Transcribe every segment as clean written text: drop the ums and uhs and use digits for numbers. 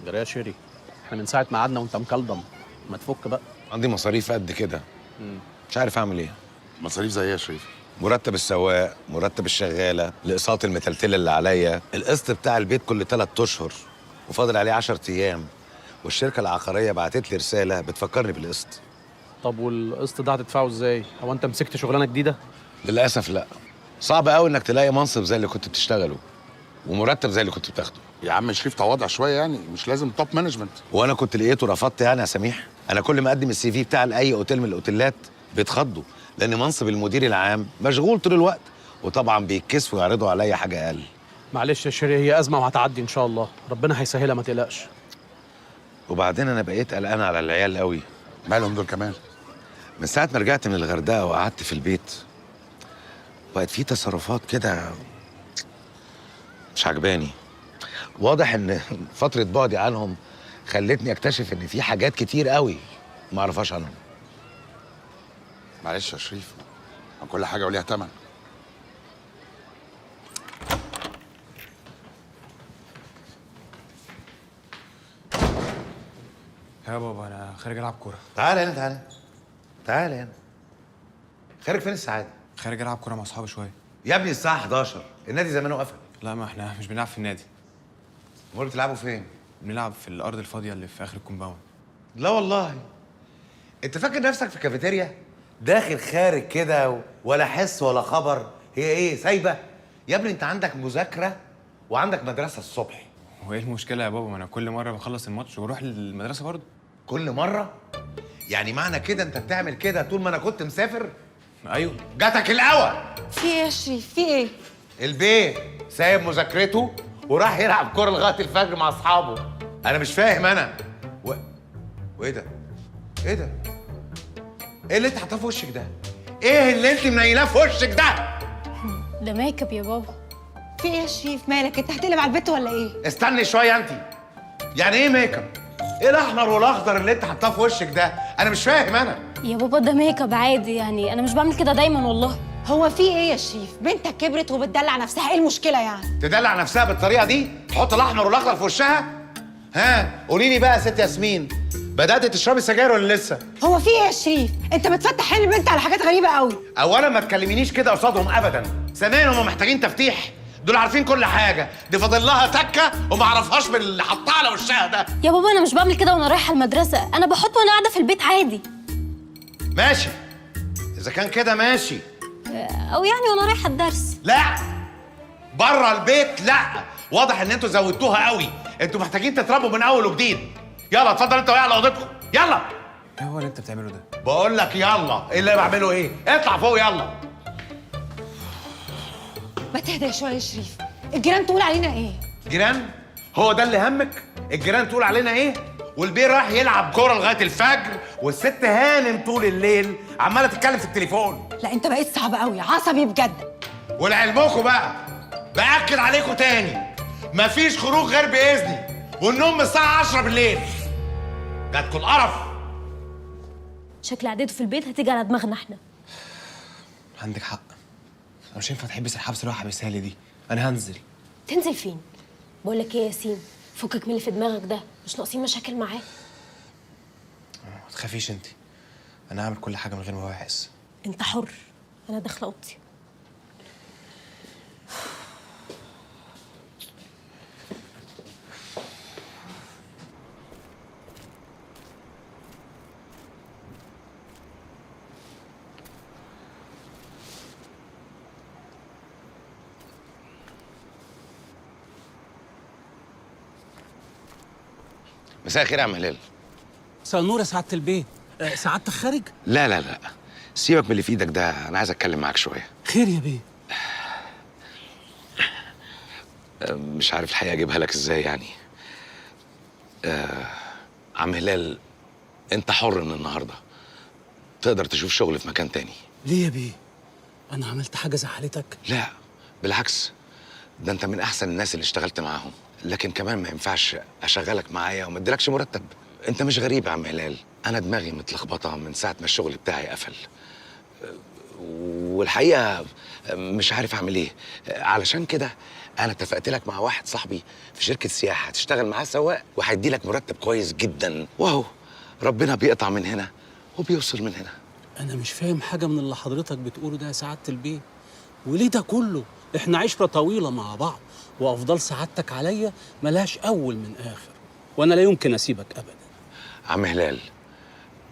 جرى يا شيري، احنا من ساعة ما قعدنا وانت مكلضم، ما تفك بقى. عندي مصاريف قد كده. مش عارف اعمل ايه. مصاريف زي ايه يا شريف؟ مرتب السواق، مرتب الشغاله، الاقساط المتلتله اللي عليا، القسط بتاع البيت كل 3 اشهر وفاضل عليه 10 ايام، والشركه العقاريه بعتت لي رساله بتفكرني بالقسط. طب والقسط ده هتدفعه ازاي؟ هو انت مسكت شغلانة جديدة؟ للاسف لا. صعب قوي انك تلاقي منصب زي اللي كنت بتشتغله ومرتب زي اللي كنت بتاخده. يا عم شريف تواضع شويه، يعني مش لازم توب مانجمنت. وانا كنت لقيته رفضت يعني يا سميح؟ انا كل ما اقدم السي في بتاعي لاي اوتيل من الاوتيلات بيتخضوا، لان منصب المدير العام مشغول طول الوقت، وطبعا بيتكسفوا يعرضوا عليا حاجه اقل. معلش يا شيري، هي أزمة وهتعدي إن شاء الله، ربنا هيسهلها ما تقلقش. وبعدين انا بقيت قلقان على العيال قوي. مالهم دول كمان؟ من ساعه ما رجعت من الغردقه وقعدت في البيت بقت في تصرفات كده مش عجباني. واضح ان فتره بعدي عنهم خلتني اكتشف ان في حاجات كتير قوي ما اعرفهاش عنهم. معلش يا شريف، ما كل حاجه وليها ثمن. يا بابا انا خارج العب كوره. تعال هنا تعال. تعال هنا. خارج فين السعاده؟ خارج العب كوره مع اصحابي شويه. يا ابني الساعه 11 النادي زمانه قفل. لا ما احنا مش بنلعب في النادي، امال بتلعبوا فين؟ بنلعب في الارض الفاضيه اللي في اخر الكومباوند. لا والله. انت فاكر نفسك في كافيتيريا؟ داخل خارج كده ولا حس ولا خبر. هي ايه سايبه؟ يا ابني انت عندك مذاكره وعندك مدرسه الصبح. هو ايه المشكله يا بابا؟ ما انا كل مره بخلص الماتش وبروح للمدرسه برضه. كل مره؟ يعني معنى كده انت بتعمل كده طول ما انا كنت مسافر؟ ايوه. جاتك القوى. في ايه يا شريف؟ في ايه؟ البيه سايب مذاكرته وراح يلعب كوره لغايه الفجر مع اصحابه. انا مش فاهم انا. وايه ده؟ ايه ده؟ ايه اللي انت حاطاه في وشك ده؟ ايه اللي انت منيلاه في وشك ده؟ ده ميك اب يا بابا. في ايه يا شريف؟ مالك؟ انت هتقلب على البيت ولا ايه؟ استني شويه انت. يعني ايه ميك اب؟ ايه الاحمر والاخضر اللي انت حاطاه في وشك ده؟ انا مش فاهم انا. يا بابا ده ميك اب عادي، يعني انا مش بعمل كده دايما والله. هو في ايه يا شريف؟ بنتك كبرت وبتدلع نفسها، ايه المشكله يعني؟ تدلع نفسها بالطريقه دي؟ تحط الاحمر والاخضر في وشها؟ ها قولي لي بقى يا ست ياسمين، بدات تشربي سجاير ولا لسه؟ هو في ايه يا شريف؟ انت بتفتح عين البنت على حاجات غريبه قوي. اولا ما تكلمينيش كده قصادهم ابدا. ثانيا هم محتاجين تفتيح، دول عارفين كل حاجه، دي فاضل لها تكه وما اعرفهاش باللي حطها على وشها ده. يا بابا انا مش بعمل كده وانا رايحه المدرسه، انا بحط وانا قاعده في البيت عادي. ماشي اذا كان كده ماشي. او يعني وانا رايحه الدرس. لا بره البيت لا. واضح ان انتوا زودتوها قوي، انتوا محتاجين تتربوا من اول وجديد. يلا اتفضل انت وهي على اوضتكم. يلا. ايه هو اللي انت بتعمله ده؟ بقول لك يلا. ايه اللي بعمله ايه؟ اطلع فوق يلا. ما تهدى شويه يا شريف، الجيران تقول علينا ايه؟ جيران؟ هو ده اللي همك؟ الجيران تقول علينا ايه؟ والبيه راح يلعب كوره لغايه الفجر، والست هانم طول الليل عماله تتكلم في التليفون. لا انت بقيت صعب قوي، عصبي بجد. ولعلمكم بقى باكد عليكم تاني، مفيش خروج غير باذني، والنوم الساعه 10 بالليل. جاتكم القرف. شكل قعدته في البيت هتيجي على دماغنا احنا. عندك حق، انا مش هينفع اتحبس الحبس اللي هو حبسها لي دي. انا هنزل. تنزل فين؟ بقول لك ايه يا ياسين، فكك من اللي في دماغك ده، مش ناقصين مشاكل معاه. ما تخافيش انت، انا هعمل كل حاجه من غير ما هو يحس. انت حر، انا داخله اوضتي. مساء الخير يا عم هلال. مساء النور يا سعادة البيه. سعادتك خارج؟ لا لا لا، سيبك من اللي في ايدك ده، انا عايز اتكلم معاك شويه. خير يا بيه. مش عارف الحقيقه اجيبها لك ازاي يعني. عم هلال، انت حر من النهارده، تقدر تشوف شغل في مكان تاني. ليه يا بيه؟ أنا عملت حاجة زعلتك؟ لا بالعكس، ده انت من احسن الناس اللي اشتغلت معاهم، لكن كمان ما ينفعش اشغلك معايا وما اديلكش مرتب. انت مش غريب يا عم هلال، انا دماغي متلخبطه من ساعه ما الشغل بتاعي قفل. والحقيقه مش عارف اعمل ايه. علشان كده انا اتفقت لك مع واحد صاحبي في شركه سياحه، هتشتغل معاه سواق وهيدي لك مرتب كويس جدا، واهو ربنا بيقطع من هنا وبيوصل من هنا. انا مش فاهم حاجه من اللي حضرتك بتقوله ده يا سعاده البيه. وليه ده كله؟ احنا عشره طويله مع بعض، وافضل سعادتك عليا ملهاش اول من اخر، وانا لا يمكن اسيبك ابدا. عم هلال،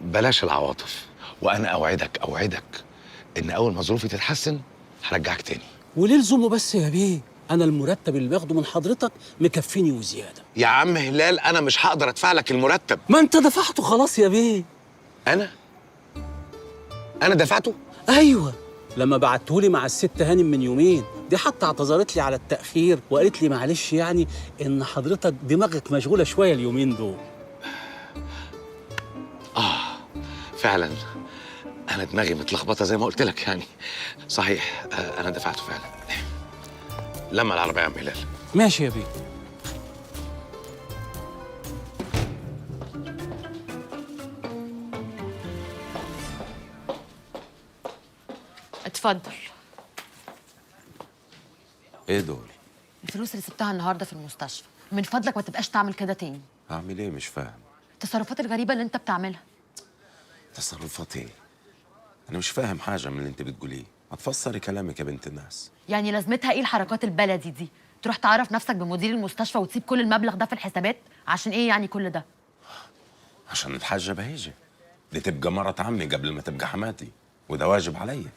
بلاش العواطف، وانا اوعدك ان اول ما ظروفي تتحسن هرجعك تاني. وليه لزومه بس يا بيه؟ انا المرتب اللي باخده من حضرتك مكفيني وزياده. يا عم هلال انا مش هقدر ادفع لك المرتب. ما انت دفعته خلاص يا بيه. انا دفعته؟ ايوه، لما بعتهولي مع الست هانم من يومين دي، حتى اعتذرت لي على التاخير وقالت لي معلش يعني ان حضرتك دماغك مشغوله شويه اليومين دول. فعلا انا دماغي متلخبطه زي ما قلت لك يعني. صحيح، انا دفعته فعلا. لما العربيه يا عم هلال. ماشي يا بيه. اتفضل. ايه دول؟ الفلوس اللي سبتها النهارده في المستشفى، من فضلك ما تبقاش تعمل كده تاني. هعمل ايه؟ مش فاهم. التصرفات الغريبه اللي انت بتعملها. تصرفات ايه؟ انا مش فاهم حاجه من اللي انت بتقوليه، ما تفسري كلامك يا بنت الناس. يعني لازمتها ايه الحركات البلدي دي؟ تروح تعرف نفسك بمدير المستشفى وتسيب كل المبلغ ده في الحسابات؟ عشان ايه يعني كل ده؟ عشان الحاجه بهيجه دي تبقى مرات عمي قبل ما تبقى حماتي، وده واجب عليا.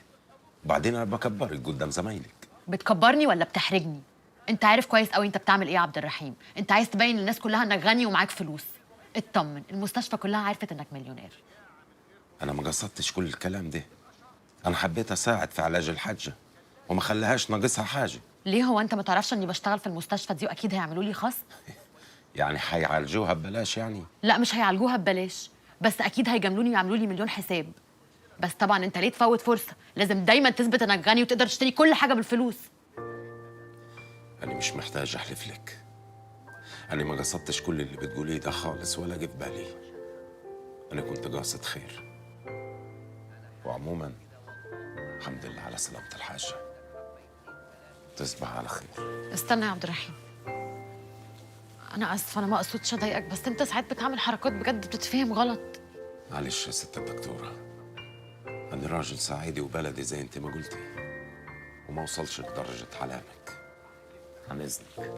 وبعدين انا بكبرك قدام زمايلك. بتكبرني ولا بتحرجني؟ انت عارف كويس قوي انت بتعمل ايه يا عبد الرحيم. انت عايز تبين للناس كلها انك غني ومعاك فلوس. اطمن، المستشفى كلها عرفت انك مليونير. انا ما قصدتش كل الكلام ده، انا حبيت اساعد في علاج الحاجه وما خليهاش ناقصها حاجه. ليه؟ هو انت ما تعرفش اني بشتغل في المستشفى دي واكيد هيعملوا لي خصم؟ يعني هيعالجوها ببلاش يعني؟ لا مش هيعالجوها ببلاش، بس اكيد هيجاملوني ويعملوا لي مليون حساب. بس طبعا انت ليه تفوت فرصه؟ لازم دايما تثبت انك غني وتقدر تشتري كل حاجه بالفلوس. انا مش محتاج احلف لك، انا ما قصدتش كل اللي بتقوليه ده خالص ولا جه في بالي. انا كنت قاصد خير. وعموما الحمد لله على سلامه الحاجه، تصبح على خير. استنى يا عبد الرحيم، انا اسفه، انا ما اقصدش اضايقك، بس انت ساعات بتعمل حركات بجد بتتفهم غلط. معلش يا ست الدكتوره، انا راجل صعيدي وبلدي زي انت ما قلتي، وما وصلش لدرجه حلامك. عن اذنك.